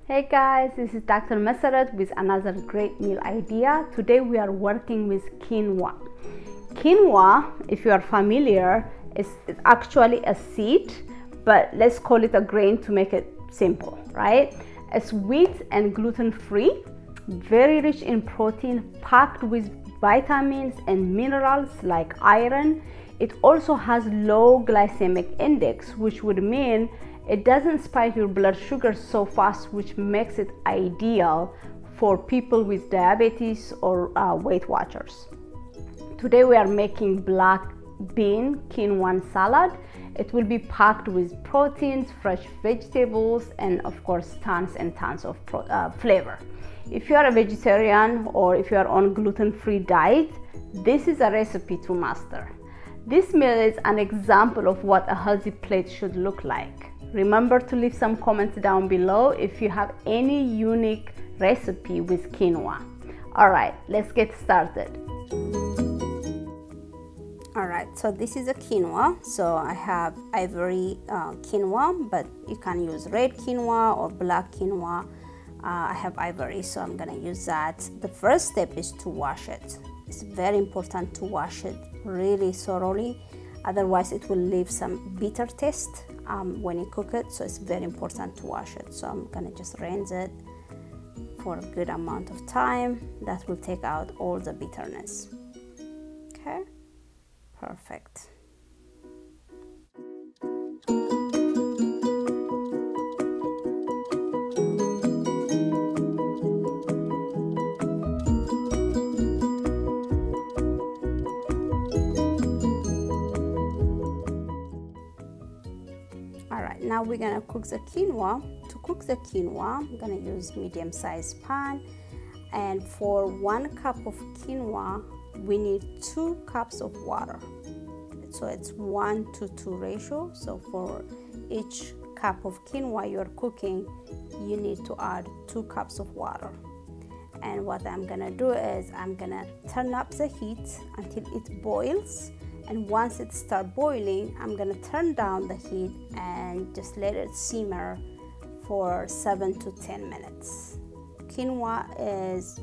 Hey guys, this is Dr. Masarat with another great meal idea. Today we are working with quinoa. Quinoa, if you are familiar, is actually a seed, but let's call it a grain to make it simple, right? It's wheat and gluten-free, very rich in protein, packed with vitamins and minerals like iron. It also has low glycemic index, which would mean it doesn't spike your blood sugar so fast, which makes it ideal for people with diabetes or Weight Watchers. Today we are making black bean quinoa salad. It will be packed with proteins, fresh vegetables, and of course tons and tons of flavor. If you are a vegetarian or if you are on gluten-free diet, this is a recipe to master. This meal is an example of what a healthy plate should look like. Remember to leave some comments down below if you have any unique recipe with quinoa. All right, let's get started. All right, so this is a quinoa. So I have ivory quinoa, but you can use red quinoa or black quinoa. I have ivory, so I'm gonna use that. The first step is to wash it. It's very important to wash it really thoroughly, otherwise it will leave some bitter taste when you cook it, so it's very important to wash it. So I'm gonna just rinse it for a good amount of time. That will take out all the bitterness. Okay, perfect. Now we're gonna cook the quinoa. To cook the quinoa, I'm gonna use medium-sized pan, and for 1 cup of quinoa we need 2 cups of water. So it's 1:2 ratio. So for each cup of quinoa you're cooking, you need to add 2 cups of water. And what I'm gonna do is I'm gonna turn up the heat until it boils. And once it starts boiling, I'm gonna turn down the heat and just let it simmer for 7 to 10 minutes. Quinoa is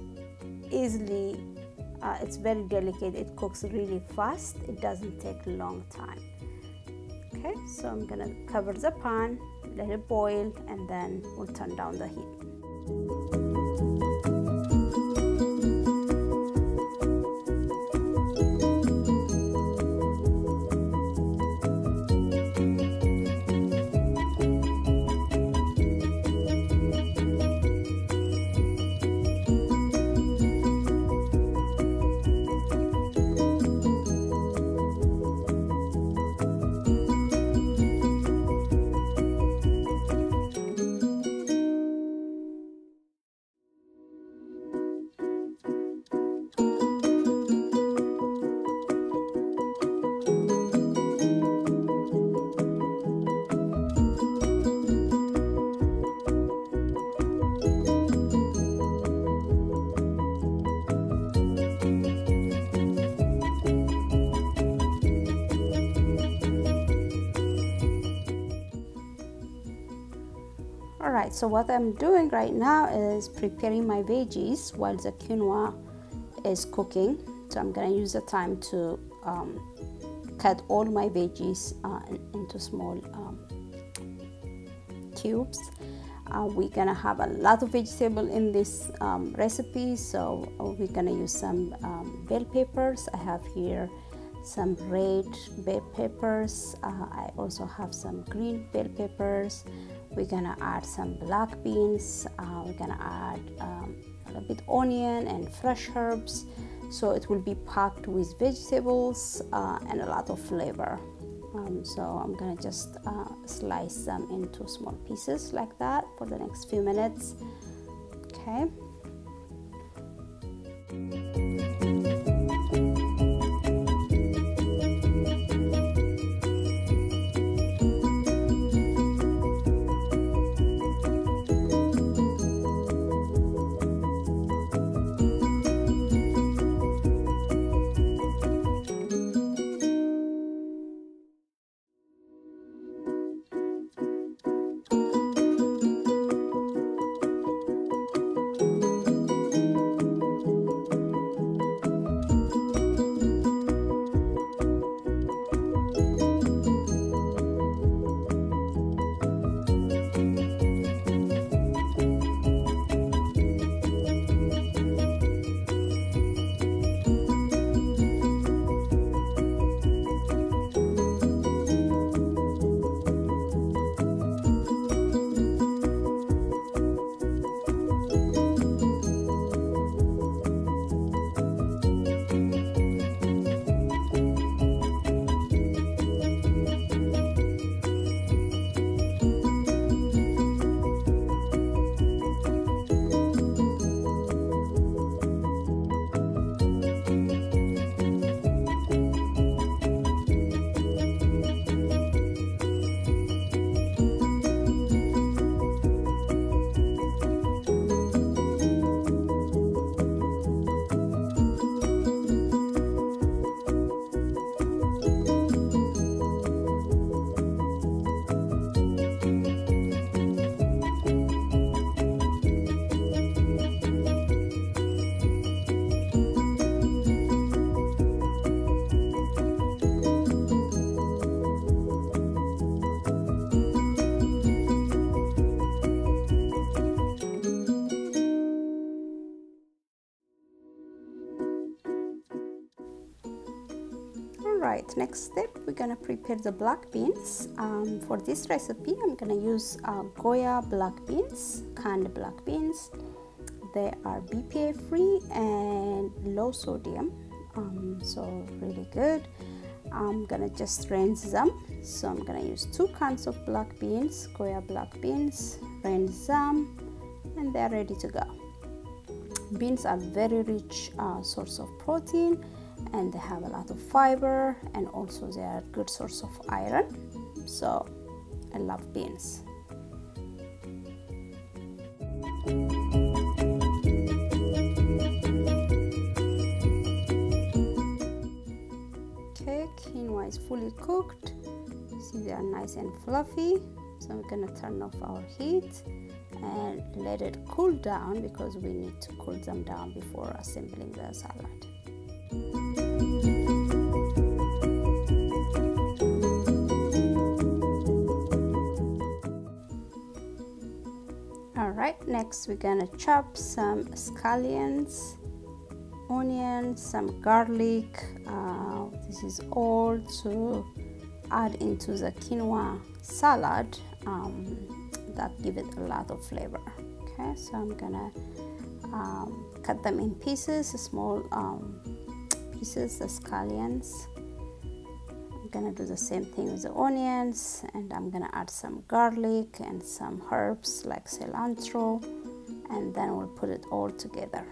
easily, it's very delicate. It cooks really fast. It doesn't take a long time. Okay, so I'm gonna cover the pan, let it boil, and then we'll turn down the heat. Alright, so what I'm doing right now is preparing my veggies while the quinoa is cooking. So I'm gonna use the time to cut all my veggies into small cubes. We're gonna have a lot of vegetable in this recipe, so we're gonna use some bell peppers. I have here some red bell peppers. I also have some green bell peppers. We're gonna add some black beans. We're gonna add a little bit onion and fresh herbs. So it will be packed with vegetables and a lot of flavor. So I'm gonna just slice them into small pieces like that for the next few minutes. Okay. right, next step, we're gonna prepare the black beans. For this recipe, I'm gonna use Goya black beans, canned black beans. They are BPA free and low sodium, so really good. I'm gonna just rinse them. So I'm gonna use 2 cans of black beans, Goya black beans, rinse them, and they're ready to go. Beans are very rich source of protein, and they have a lot of fiber, and also they are a good source of iron. So I love beans. Okay, quinoa is fully cooked. See, they are nice and fluffy. So we're gonna turn off our heat and let it cool down, because we need to cool them down before assembling the salad. Alright, next we're gonna chop some scallions, onions, some garlic. This is all to add into the quinoa salad. That give it a lot of flavor. Okay, so I'm gonna cut them in pieces, small pieces, the scallions. I'm gonna do the same thing with the onions, and I'm gonna add some garlic and some herbs like cilantro, and then we'll put it all together.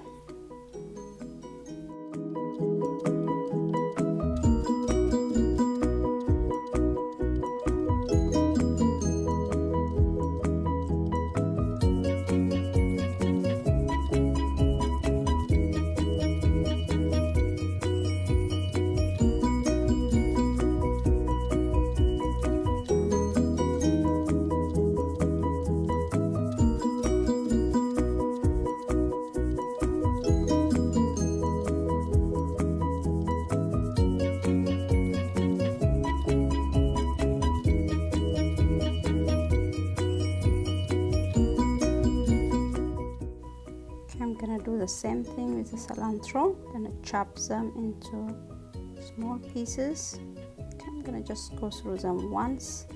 I'm gonna do the same thing with the cilantro. I'm gonna chop them into small pieces. Okay, I'm gonna just go through them once.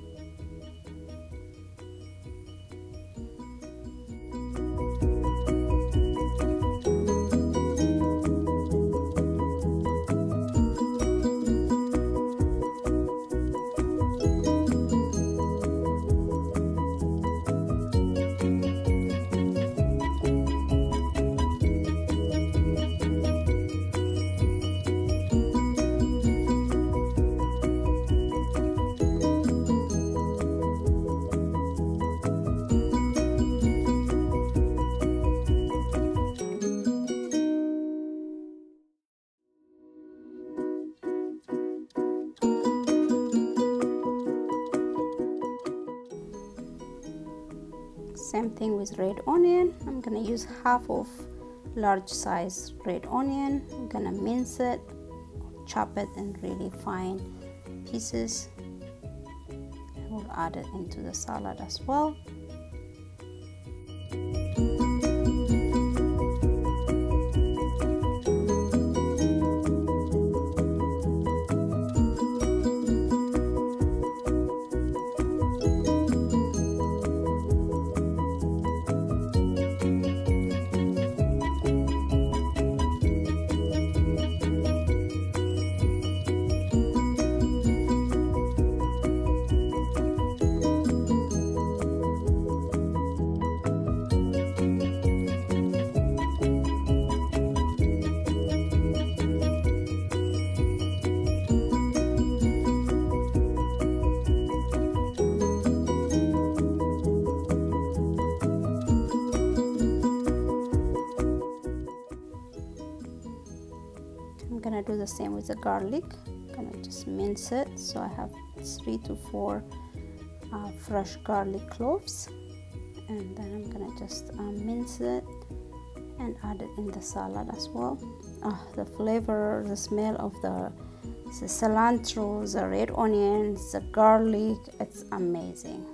Same thing with red onion. I'm gonna use half of large size red onion. I'm gonna mince it, chop it in really fine pieces. I will add it into the salad as well. I'm gonna do the same with the garlic. I'm gonna just mince it. So I have 3 to 4 fresh garlic cloves, and then I'm gonna just mince it and add it in the salad as well. The flavor, the smell of the cilantro, the red onions, the garlic, it's amazing.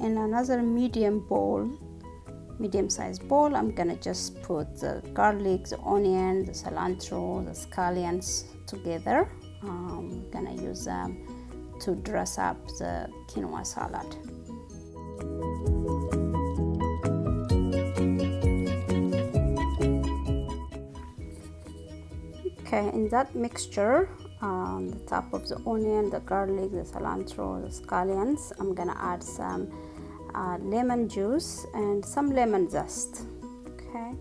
in another medium-sized bowl, I'm gonna just put the garlic, the onion, the cilantro, the scallions together. I'm gonna use them to dress up the quinoa salad. Okay, in that mixture, on the top of the onion, the garlic, the cilantro, the scallions, I'm gonna add some lemon juice and some lemon zest. Okay,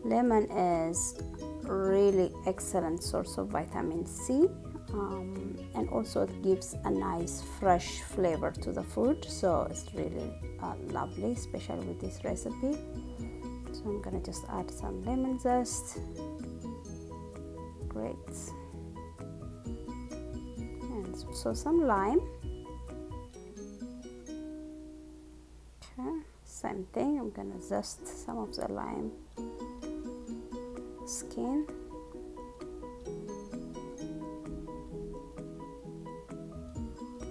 lemon is really excellent source of vitamin C, and also it gives a nice fresh flavor to the food, so it's really lovely, especially with this recipe. So I'm gonna just add some lemon zest. Great. And so some lime. Okay, same thing, I'm gonna zest some of the lime skin.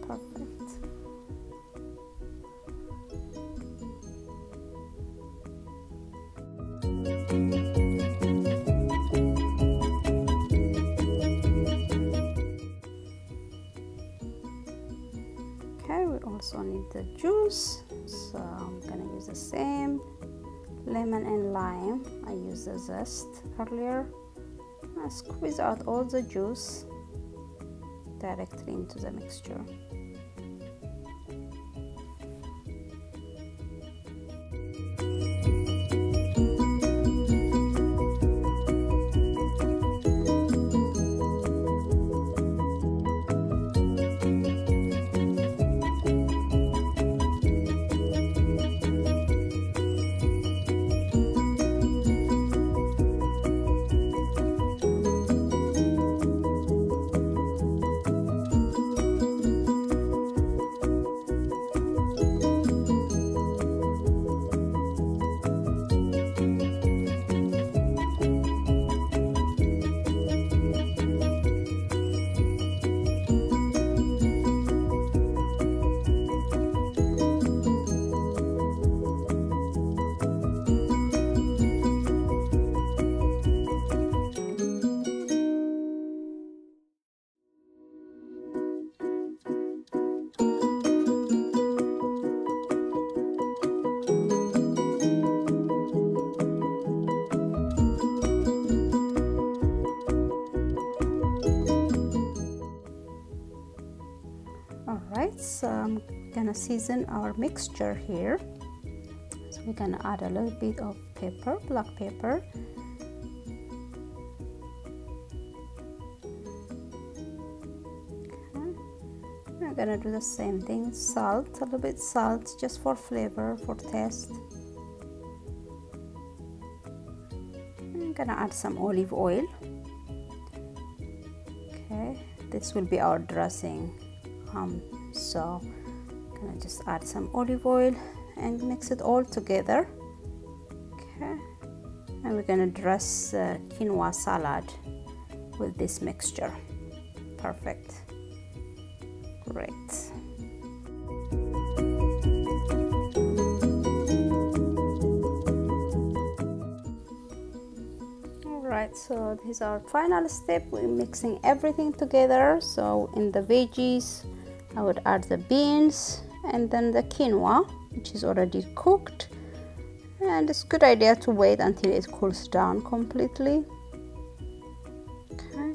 Perfect. Okay, we also need the juice, so I'm gonna use the same lemon and lime. I used the zest earlier. I squeeze out all the juice directly into the mixture. Alright, so I'm gonna season our mixture here. So we're gonna add a little bit of pepper, black pepper. Okay. I'm gonna do the same thing, salt, a little bit salt just for flavor, for taste. I'm gonna add some olive oil. Okay, this will be our dressing. So I'm gonna just add some olive oil and mix it all together. Okay, and we're gonna dress quinoa salad with this mixture. Perfect. Great. Alright, so this is our final step. We're mixing everything together. So in the veggies, I would add the beans and then the quinoa, which is already cooked, and it's a good idea to wait until it cools down completely. Okay.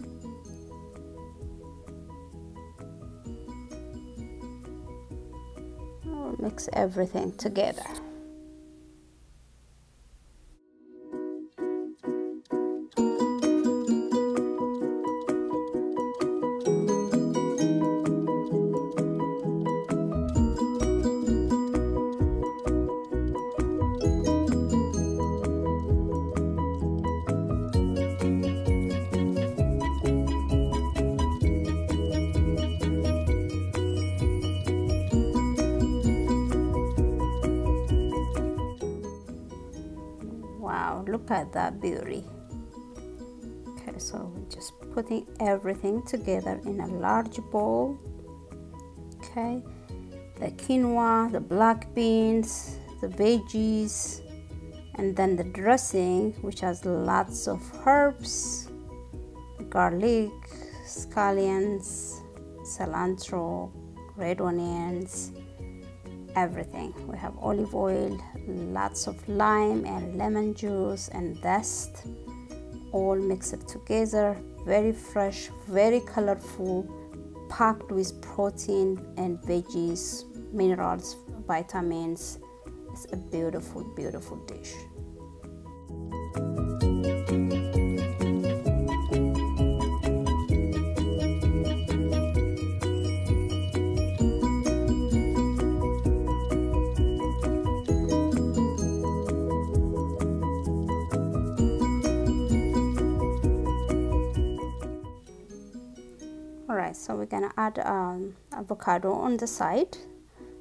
I'll mix everything together. Wow, look at that beauty. Okay, so we're just putting everything together in a large bowl. Okay, the quinoa, the black beans, the veggies, and then the dressing, which has lots of herbs, garlic, scallions, cilantro, red onions, everything. We have olive oil, lots of lime and lemon juice and zest, all mixed together. Very fresh, very colorful, packed with protein and veggies, minerals, vitamins. It's a beautiful, beautiful dish. Alright, so we're gonna add avocado on the side.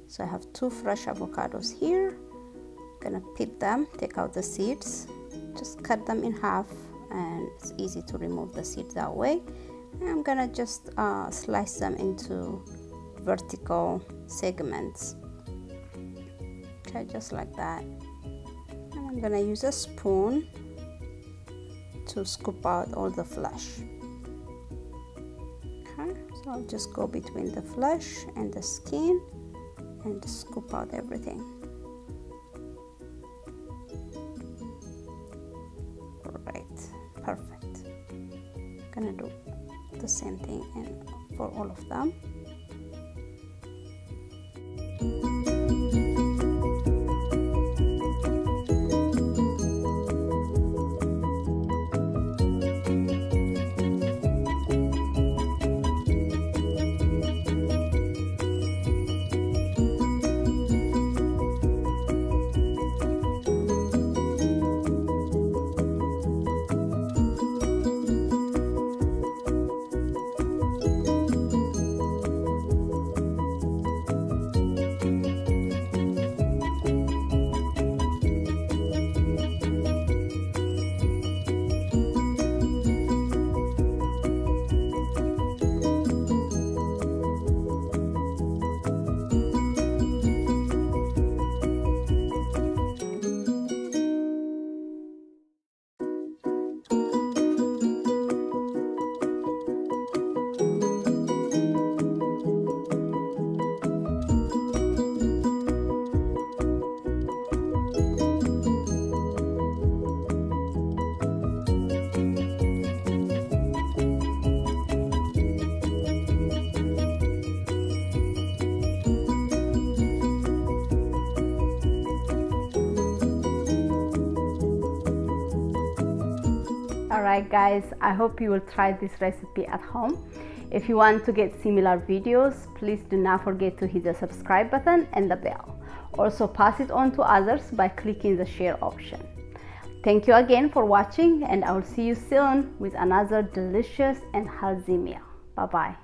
So I have 2 fresh avocados here. Gonna pit them, take out the seeds, just cut them in half, and it's easy to remove the seeds that way. And I'm gonna just slice them into vertical segments. Okay, just like that. And I'm gonna use a spoon to scoop out all the flesh. So I'll just go between the flesh and the skin and scoop out everything. Right, perfect. I'm gonna do the same thing for all of them. Alright guys, I hope you will try this recipe at home. If you want to get similar videos, please do not forget to hit the subscribe button and the bell. Also pass it on to others by clicking the share option. Thank you again for watching, and I will see you soon with another delicious and healthy meal. Bye bye.